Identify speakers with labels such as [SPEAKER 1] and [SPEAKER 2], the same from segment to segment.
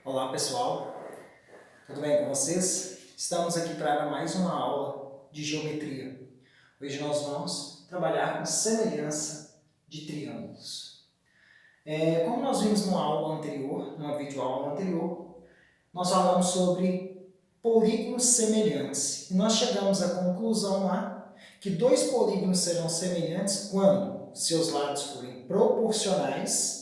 [SPEAKER 1] Olá pessoal, tudo bem com vocês? Estamos aqui para mais uma aula de geometria. Hoje nós vamos trabalhar com semelhança de triângulos. Como nós vimos numa aula anterior, numa videoaula anterior, nós falamos sobre polígonos semelhantes. E nós chegamos à conclusão lá que dois polígonos serão semelhantes quando seus lados forem proporcionais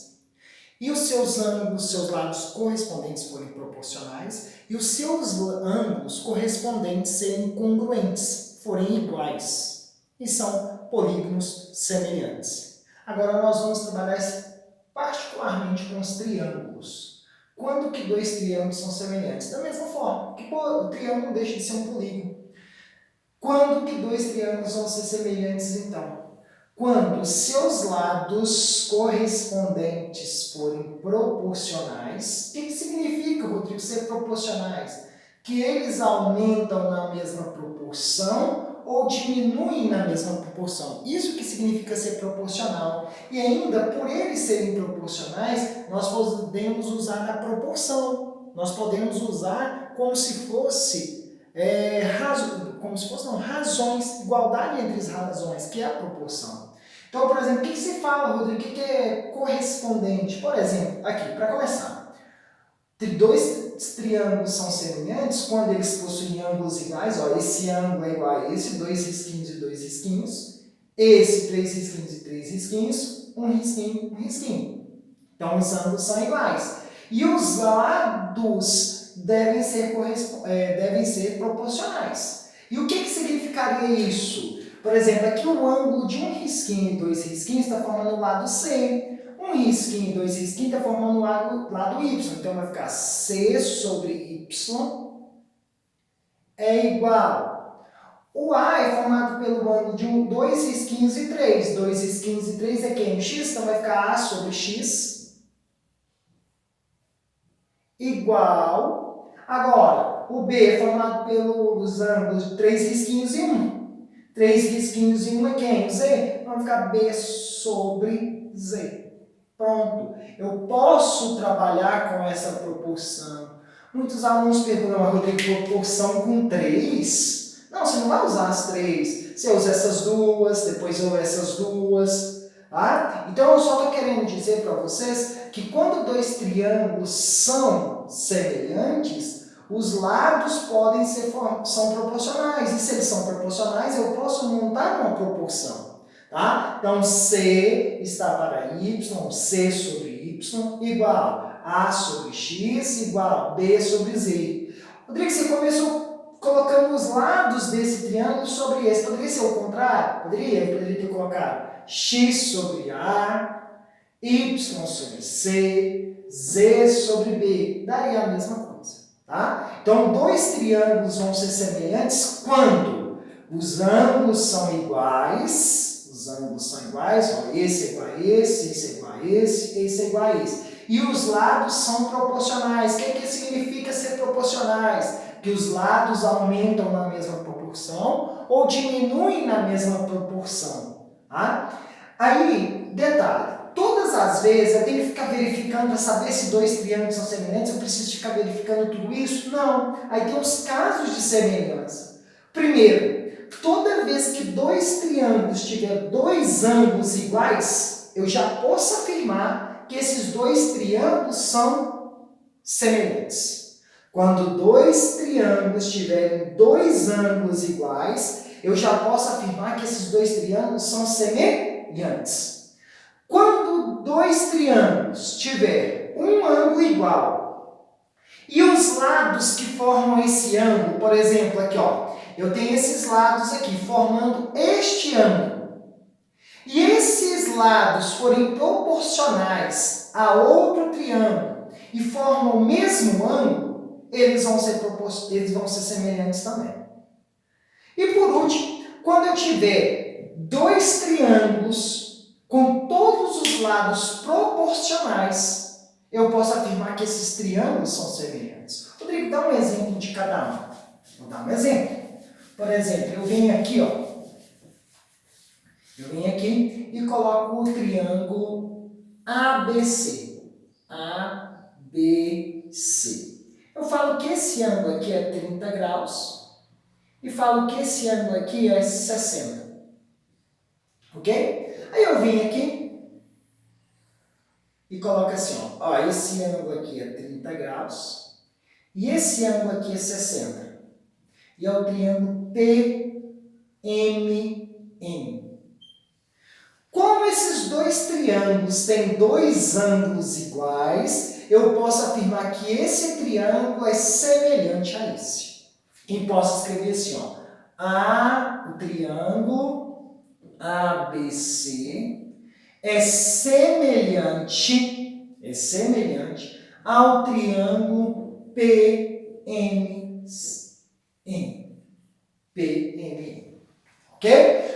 [SPEAKER 1] e os seus ângulos, seus lados correspondentes forem proporcionais e os seus ângulos correspondentes serem congruentes, forem iguais. E são polígonos semelhantes. Agora nós vamos trabalhar particularmente com os triângulos. Quando que dois triângulos são semelhantes? Da mesma forma que o triângulo deixa de ser um polígono. Quando que dois triângulos vão ser semelhantes então? Quando seus lados correspondentes forem proporcionais. O que significa, Rodrigo, ser proporcionais? Que eles aumentam na mesma proporção ou diminuem na mesma proporção. Isso que significa ser proporcional. E ainda, por eles serem proporcionais, nós podemos usar a proporção. Nós podemos usar como se fosse razões, igualdade entre as razões, que é a proporção. Então, por exemplo, o que se fala, Rodrigo? O que é correspondente? Por exemplo, aqui, para começar, dois triângulos são semelhantes quando eles possuem ângulos iguais. Ó, esse ângulo é igual a esse, 2 risquinhos e 2 risquinhos. Esse, 3 risquinhos e 3 risquinhos, um risquinho, um risquinho. Então, os ângulos são iguais. E os lados devem ser proporcionais. E o que significaria isso? Por exemplo, aqui o ângulo de um risquinho e 2 risquinhos está formando o lado C. Um risquinho e 2 risquinhos está formando o lado Y. Então vai ficar C sobre Y é igual. O A é formado pelo ângulo de 2 risquinhos e 3. 2 risquinhos e 3 é quem? X, então vai ficar A sobre X igual. Agora, o B é formado pelos ângulos de 3 risquinhos e 1. 3 risquinhos e 1 é quem? O Z. Então vai ficar B sobre Z. Pronto. Eu posso trabalhar com essa proporção. Muitos alunos perguntam, mas Rodrigo, proporção com 3? Não, você não vai usar as 3. Você usa essas duas, depois eu uso essas duas. Tá? Então, eu só estou querendo dizer para vocês que quando dois triângulos são semelhantes, os lados são proporcionais. E se eles são proporcionais, eu posso montar uma proporção. Tá? Então, C está para Y, C sobre Y, igual A sobre X, igual B sobre Z. Rodrigo, você começou colocando os lados desse triângulo sobre esse. Poderia ser o contrário? Poderia ter colocado X sobre A, Y sobre C, Z sobre B. Daria a mesma coisa. Tá? Então, dois triângulos vão ser semelhantes quando os ângulos são iguais. Os ângulos são iguais, ó, esse é igual a esse é igual a esse é igual a esse. E os lados são proporcionais. O que significa ser proporcionais? Que os lados aumentam na mesma proporção ou diminuem na mesma proporção. Tá? Aí, detalhe, todas as vezes eu tenho que ficar verificando para saber se dois triângulos são semelhantes, eu preciso ficar verificando tudo isso? Não. Aí tem os casos de semelhança. Primeiro, toda vez que dois triângulos tiverem dois ângulos iguais, eu já posso afirmar que esses dois triângulos são semelhantes. Quando dois triângulos tiverem dois ângulos iguais, eu já posso afirmar que esses dois triângulos são semelhantes. Quando dois triângulos tiverem um ângulo igual e os lados que formam esse ângulo, por exemplo, aqui, ó, eu tenho esses lados aqui formando este ângulo. E esses lados forem proporcionais a outro triângulo e formam o mesmo ângulo, eles vão ser semelhantes também. E por último, quando eu tiver dois triângulos com todos os lados proporcionais, eu posso afirmar que esses triângulos são semelhantes. Rodrigo, dá um exemplo de cada um. Vou dar um exemplo. Por exemplo, eu venho aqui, ó. Eu venho aqui e coloco o triângulo ABC. ABC. ABC. Eu falo que esse ângulo aqui é 30 graus e falo que esse ângulo aqui é 60. Ok? Aí eu vim aqui e coloco assim, ó, esse ângulo aqui é 30 graus e esse ângulo aqui é 60. E é o triângulo PMN. Como esses dois triângulos têm dois ângulos iguais, eu posso afirmar que esse triângulo é semelhante a esse. E posso escrever assim, ó, o triângulo ABC é semelhante ao triângulo PMN. Ok?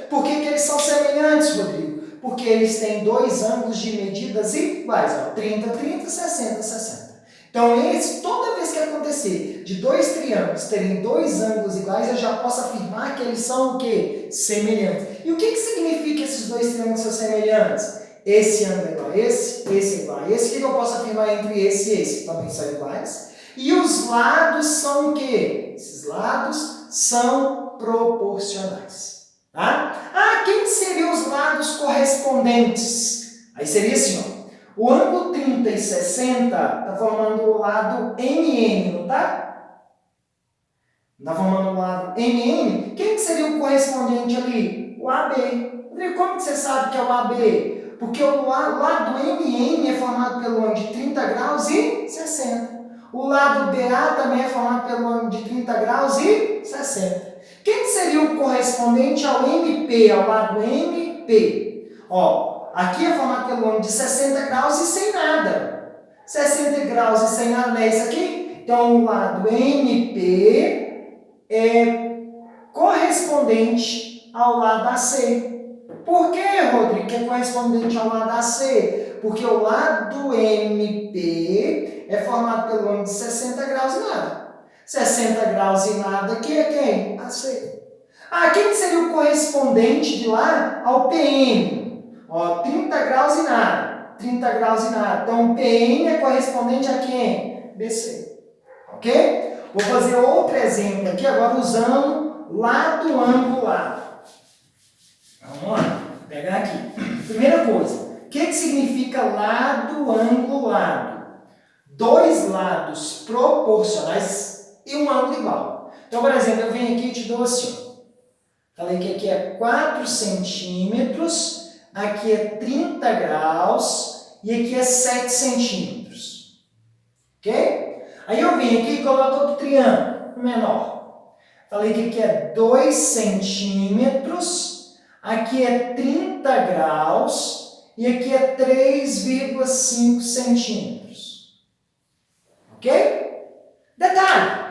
[SPEAKER 1] Por que eles são semelhantes, Rodrigo? Porque eles têm dois ângulos de medidas iguais, ó, 30, 30, 60, 60. Então, toda vez que acontecer de dois triângulos terem dois ângulos iguais, eu já posso afirmar que eles são o quê? Semelhantes. E o que significa esses dois triângulos são semelhantes? Esse ângulo é igual a esse é igual a esse. O que eu posso afirmar entre esse e esse? Também são iguais. E os lados são o quê? Esses lados são proporcionais. Tá? Quem seriam os lados correspondentes? Aí seria assim, ó. O ângulo 30 e 60 está formando o lado MN, não tá? Está formando o lado MN. Quem seria o correspondente ali? O AB. Como que você sabe que é o AB? Porque o lado MN é formado pelo ângulo de 30 graus e 60. O lado BA também é formado pelo ângulo de 30 graus e 60. Quem seria o correspondente ao MP, ao lado MP? Ó, aqui é formado pelo ângulo de 60 graus e sem nada. 60 graus e sem nada, não é isso aqui? Então, o lado MP é correspondente ao lado AC. Por que, Rodrigo, que é correspondente ao lado AC? Porque o lado MP é formado pelo ângulo de 60 graus e nada. 60 graus e nada aqui é quem? AC. Quem seria o correspondente de lá ao PM? Ó, 30 graus e nada. 30 graus e nada. Então, o PM é correspondente a quem? BC. Ok? Vou fazer outro exemplo aqui, agora usando lado, ângulo, lado. Vamos lá, vou pegar aqui. Primeira coisa, o que significa lado, ângulo, lado? Dois lados proporcionais e um ângulo igual. Então, por exemplo, eu venho aqui e te dou assim, ó. Falei que aqui é 4 centímetros, aqui é 30 graus e aqui é 7 centímetros. Ok? Aí eu venho aqui e coloco outro triângulo menor. Falei que aqui é 2 centímetros, aqui é 30 graus e aqui é 3,5 centímetros. Ok? Detalhe.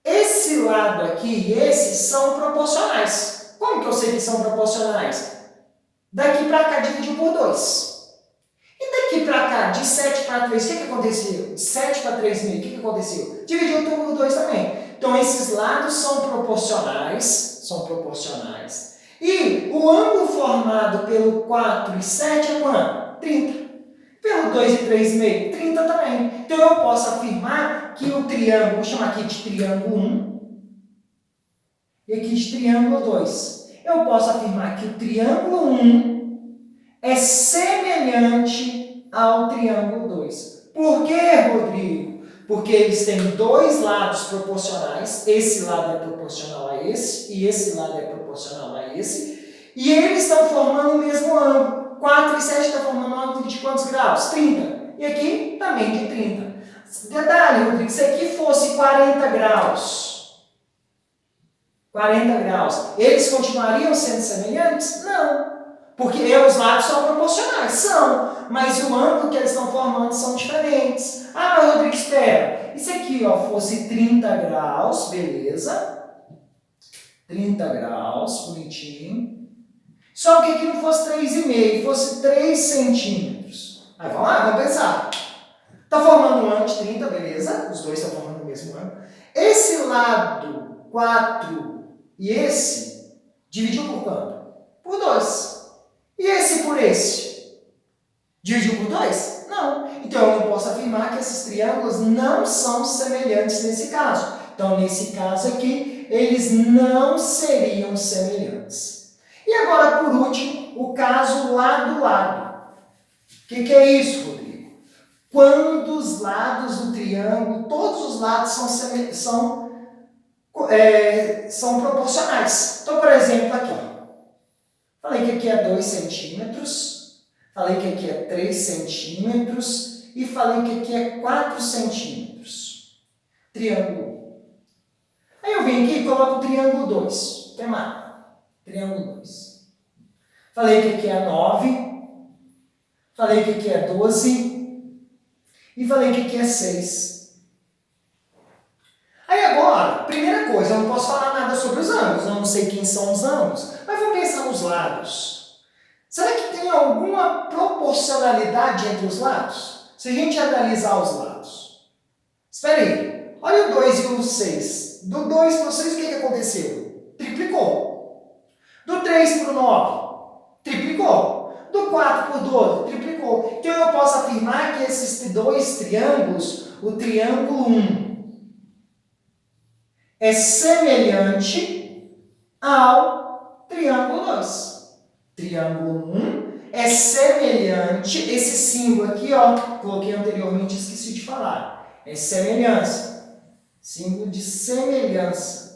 [SPEAKER 1] Esse lado aqui e esse são proporcionais. Como que eu sei que são proporcionais? Daqui para cá dividiu por 2. E daqui para cá, de 7 para 3, o que aconteceu? De 7 para 3,5, o que aconteceu? Dividiu por 2 também. Então, esses lados são proporcionais. E o ângulo formado pelo 4 e 7 é quanto? 30. Pelo 2 e 3,5, 30 também. Então, eu posso afirmar que o triângulo, vou chamar aqui de triângulo 1 e aqui de triângulo 2. Eu posso afirmar que o triângulo 1 é semelhante ao triângulo 2. Por quê, Rodrigo? Porque eles têm dois lados proporcionais. Esse lado é proporcional a esse e esse lado é proporcional a esse. E eles estão formando o mesmo ângulo. 4 e 7 está formando um ângulo de quantos graus? 30. E aqui também de 30. Detalhe, Rodrigo, se aqui fosse 40 graus, eles continuariam sendo semelhantes? Não. Porque os lados são proporcionais. São. Mas o ângulo que eles estão formando são diferentes. Mas Rodrigo, espera. E se aqui fosse 30 graus, beleza? 30 graus, bonitinho. Só que aqui não fosse 3,5, fosse 3 centímetros. Aí vamos lá, vamos pensar. Está formando um ângulo de 30, beleza? Os dois estão formando o mesmo ângulo. Esse lado 4 e esse dividiu por quanto? Por 2. E esse por esse? Dividiu por 2? Não. Então, eu não posso afirmar que esses triângulos não são semelhantes nesse caso. Então, nesse caso aqui, eles não seriam semelhantes. E agora, por último, o caso lado-lado. O que é isso, Rodrigo? Quando os lados do triângulo, todos os lados são proporcionais. Então, por exemplo, aqui, ó, falei que aqui é 2 centímetros, falei que aqui é 3 centímetros e falei que aqui é 4 centímetros. Triângulo. Aí eu venho aqui e coloco o triângulo 2. Tem mais? Triângulo 2. Falei que aqui é 9, falei que aqui é 12 e falei que aqui é 6. Aí agora, primeira coisa, eu não posso falar nada sobre os ângulos, eu não sei quem são os ângulos, mas vamos pensar nos lados. Será que tem alguma proporcionalidade entre os lados? Se a gente analisar os lados. Espera aí, olha o 2 e o 6. Do 2 para o 6, o que aconteceu? Triplicou. Do 3 para o 9, triplicou. Do 4 para o 12, triplicou. Então eu posso afirmar que esses dois triângulos, o triângulo 1 é semelhante ao triângulo 2. Triângulo 1 é semelhante, esse símbolo aqui, ó, coloquei anteriormente, esqueci de falar, é semelhança, símbolo de semelhança.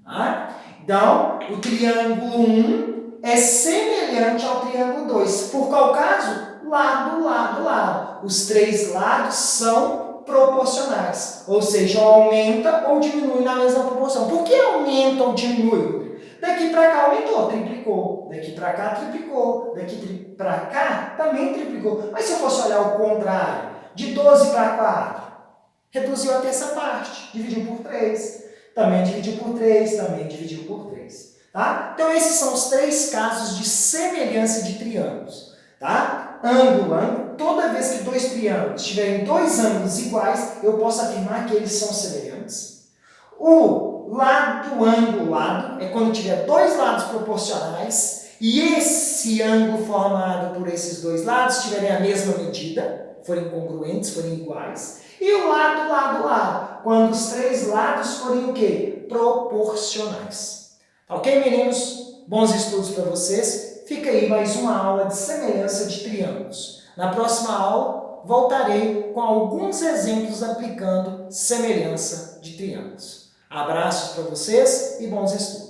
[SPEAKER 1] Tá? Então, o triângulo 1 é semelhante ao triângulo 2. Por qual caso? Lado, lado, lado. Os três lados são proporcionais, ou seja, aumenta ou diminui na mesma proporção. Por que aumenta ou diminui? Daqui para cá aumentou, triplicou. Daqui para cá triplicou. Daqui para cá também triplicou. Mas se eu fosse olhar o contrário, de 12 para 4, reduziu até essa parte, dividiu por 3. Também dividiu por 3, também dividiu por 3. Tá? Então, esses são os três casos de semelhança de triângulos. Tá? Ângulo, ângulo. Toda vez que dois triângulos tiverem dois ângulos iguais, eu posso afirmar que eles são semelhantes. O lado, ângulo, lado, é quando tiver dois lados proporcionais e esse ângulo formado por esses dois lados tiverem a mesma medida, forem congruentes, forem iguais. E o lado, lado, lado, quando os três lados forem o quê? Proporcionais. Ok, meninos? Bons estudos para vocês. Fica aí mais uma aula de semelhança de triângulos. Na próxima aula, voltarei com alguns exemplos aplicando semelhança de triângulos. Abraços para vocês e bons estudos.